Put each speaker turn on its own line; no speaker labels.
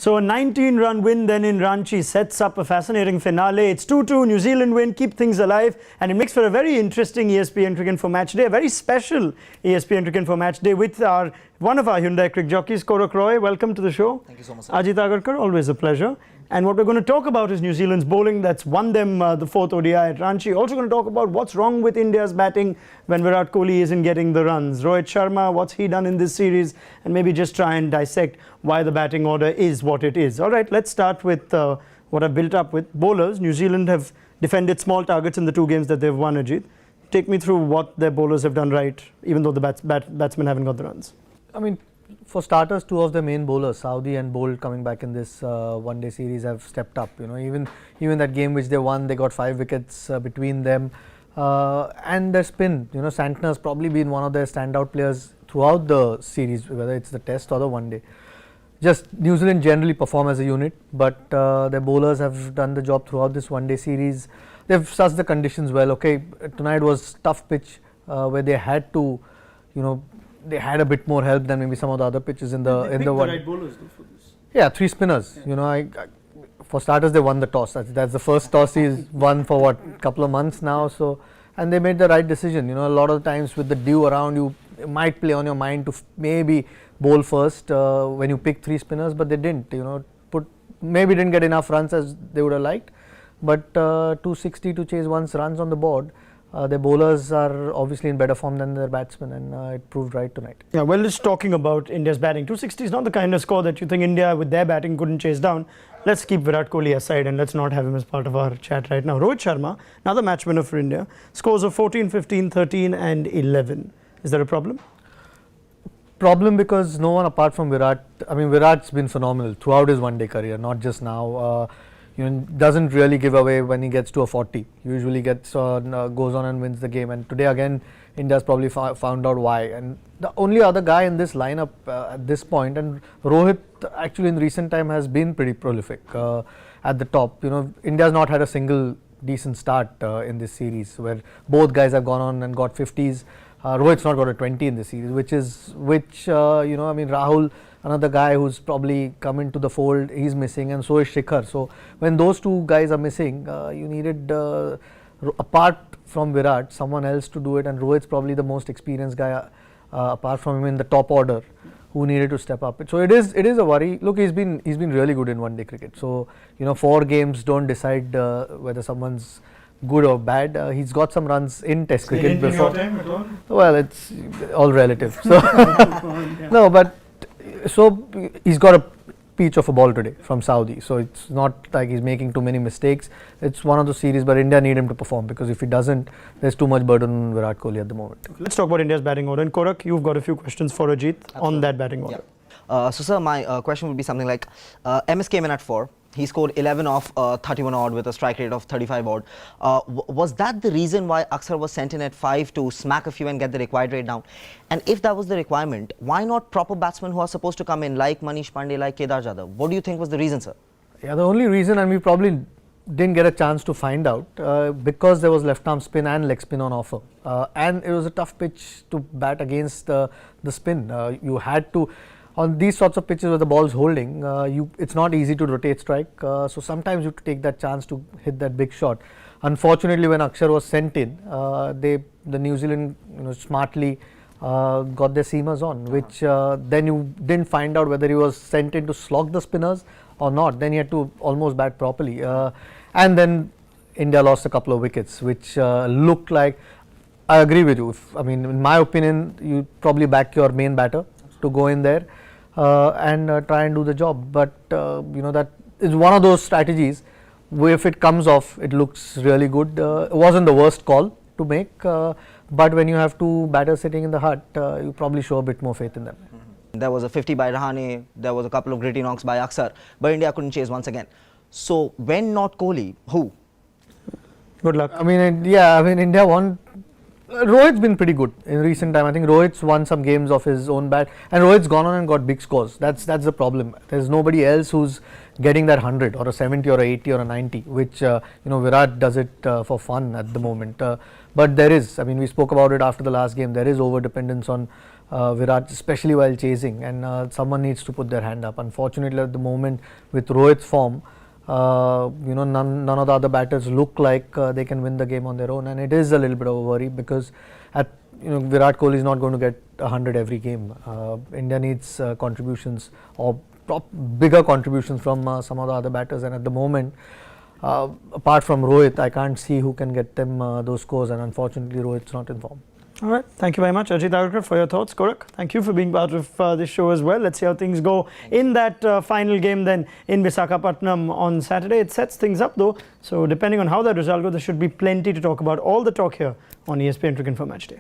So a 19-run win then in Ranchi sets up a fascinating finale. It's 2-2, New Zealand win, keep things alive, and it makes for a very interesting ESPN Cricket for Match Day, a very special ESPN Cricket for Match Day with one of our Hyundai CricJockeys, Korak Roy. Welcome to the show.
Thank you so much, sir.
Ajit Agarkar, always a pleasure. And what we're going to talk about is New Zealand's bowling that's won them the fourth ODI at Ranchi. Also going to talk about what's wrong with India's batting when Virat Kohli isn't getting the runs. Rohit Sharma, what's he done in this series? And maybe just try and dissect why the batting order is what it is. All right, let's start with what I've built up with bowlers. New Zealand have defended small targets in the two games that they've won, Ajit. Take me through what their bowlers have done right, even though the batsmen haven't got the runs.
I mean, for starters, two of the main bowlers, Saudi and Bolt, coming back in this one-day series, have stepped up. You know, even that game which they won, they got 5 wickets between them, and their spin. You know, Santner's probably been one of their standout players throughout the series, whether it's the Test or the one-day. Just New Zealand generally perform as a unit, but their bowlers have done the job throughout this one-day series. They've sussed the conditions well. Okay, tonight was tough pitch where they had to, you know, they had a bit more help than maybe some of the other pitches in the one.
Right bowlers for this.
Yeah, 3 spinners. Yeah. You know, for starters, they won the toss. That's the first toss he's won for what, couple of months now. So, and they made the right decision. You know, a lot of times with the dew around you, it might play on your mind to maybe bowl first when you pick 3 spinners, but they didn't. You know, maybe didn't get enough runs as they would have liked, but 260 to chase once runs on the board. Their bowlers are obviously in better form than their batsmen, and it proved right tonight.
Yeah, well, just talking about India's batting, 260 is not the kind of score that you think India with their batting couldn't chase down. Let's keep Virat Kohli aside and let's not have him as part of our chat right now. Rohit Sharma, another match winner for India, scores of 14, 15, 13 and 11. Is there a problem?
Problem because no one apart from Virat, I mean, Virat's been phenomenal throughout his one-day career, not just now. You know, doesn't really give away when he gets to a 40. Usually gets goes on and wins the game. And today again, India's probably found out why. And the only other guy in this lineup at this point, and Rohit actually in recent time has been pretty prolific at the top. You know, India's not had a single decent start in this series where both guys have gone on and got 50s. Rohit's not got a 20 in this series, which you know, I mean, Rahul, another guy who's probably come into the fold, he's missing, and so is Shikhar. So when those two guys are missing, you needed, apart from Virat, someone else to do it, and Rohit's probably the most experienced guy apart from him in the top order who needed to step up. So it is a worry. Look, he's been really good in one-day cricket. So, you know, 4 games don't decide whether someone's good or bad. He's got some runs in Test cricket before.
Time at all?
Well, it's all relative. So no, but so he's got a peach of a ball today from Saudi. So it's not like he's making too many mistakes. It's one of those series, but India need him to perform, because if he doesn't, there's too much burden on Virat Kohli at the moment.
Let's talk about India's batting order. And Korak, you've got a few questions for Ajit on that batting order.
Yeah. So sir, my question would be something like, MS came in at 4. He scored 11 off 31 odd with a strike rate of 35 odd. Was that the reason why Akshar was sent in at 5 to smack a few and get the required rate down? And if that was the requirement, why not proper batsmen who are supposed to come in like Manish Pandey, like Kedar Jadhav? What do you think was the reason, sir?
Yeah, the only reason, and we probably didn't get a chance to find out, because there was left arm spin and leg spin on offer, and it was a tough pitch to bat against the spin. You had to, on these sorts of pitches where the ball's holding, it's not easy to rotate strike. So sometimes you have to take that chance to hit that big shot. Unfortunately, when Akshar was sent in, the New Zealand, you know, smartly got their seamers on, which then you didn't find out whether he was sent in to slog the spinners or not. Then he had to almost bat properly, and then India lost a couple of wickets, which looked like. I agree with you. I mean, in my opinion, you probably back your main batter to go in there and try and do the job. But you know, that is one of those strategies where if it comes off, it looks really good. It wasn't the worst call to make, but when you have 2 batters sitting in the hut, you probably show a bit more faith in them.
There was a 50 by Rahane, there was a couple of gritty knocks by Akshar, but India couldn't chase once again. So when not Kohli, who?
Good luck.
I mean, yeah, I mean, India won. Rohit's been pretty good in recent time. I think Rohit's won some games off his own bat, and Rohit's gone on and got big scores. That's the problem. There's nobody else who's getting that 100 or a 70 or a 80 or a 90, which you know, Virat does it for fun at the moment. But there is, I mean, we spoke about it after the last game. There is over dependence on Virat, especially while chasing, and someone needs to put their hand up. Unfortunately, at the moment, with Rohit's form, none of the other batters look like they can win the game on their own, and it is a little bit of a worry because Virat Kohli is not going to get 100 every game. India needs contributions or bigger contributions from some of the other batters, and at the moment, apart from Rohit, I can't see who can get them those scores, and unfortunately, Rohit's not in form.
All right, thank you very much, Ajit Agarkar, for your thoughts. Korak, thank you for being part of this show as well. Let's see how things go in that final game then in Visakhapatnam on Saturday. It sets things up though, so depending on how that result goes, there should be plenty to talk about. All the talk here on ESPN Cricket for Match Day.